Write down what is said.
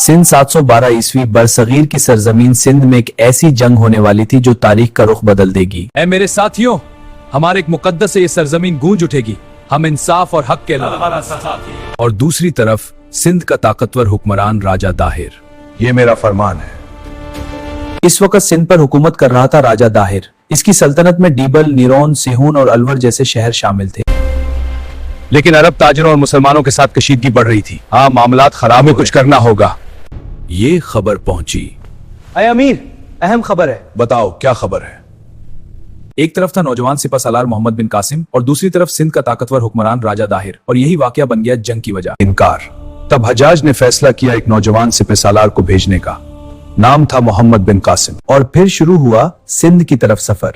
سندھ 712 عیسوی برصغیر کی سرزمین سندھ میں ایک ایسی جنگ ہونے والی تھی جو تاریخ کا رخ بدل دے گی۔ اے میرے ساتھیوں، ہمارے ایک مقدس سے یہ سرزمین گونج اٹھے گی، ہم انصاف اور حق کے اور دوسری طرف سندھ کا طاقتور حکمران راجہ داہر۔ یہ میرا فرمان ہے۔ اس وقت سندھ پر حکومت کر رہا تھا راجہ داہر۔ اس کی سلطنت میں ڈیبل، نیرون، سیہون اور الور جیسے شہر شامل تھے۔ لیکن عرب تاجروں اور مسلمانوں کے ساتھ کشیدگی بڑھ رہی تھی۔ معاملات خراب میں کچھ کرنا ہوگا۔ یہ خبر پہنچی۔ اے امیر، اہم خبر ہے۔ بتاؤ کیا خبر ہے؟ ایک طرف تھا نوجوان سپہ سالار محمد بن قاسم اور دوسری طرف سندھ کا طاقتور حکمران راجہ داہر، اور یہی واقعہ بن گیا جنگ کی وجہ۔ انکار۔ تب حجاج نے فیصلہ کیا ایک نوجوان سپہ سالار کو بھیجنے کا۔ نام تھا محمد بن قاسم۔ اور پھر شروع ہوا سندھ کی طرف سفر۔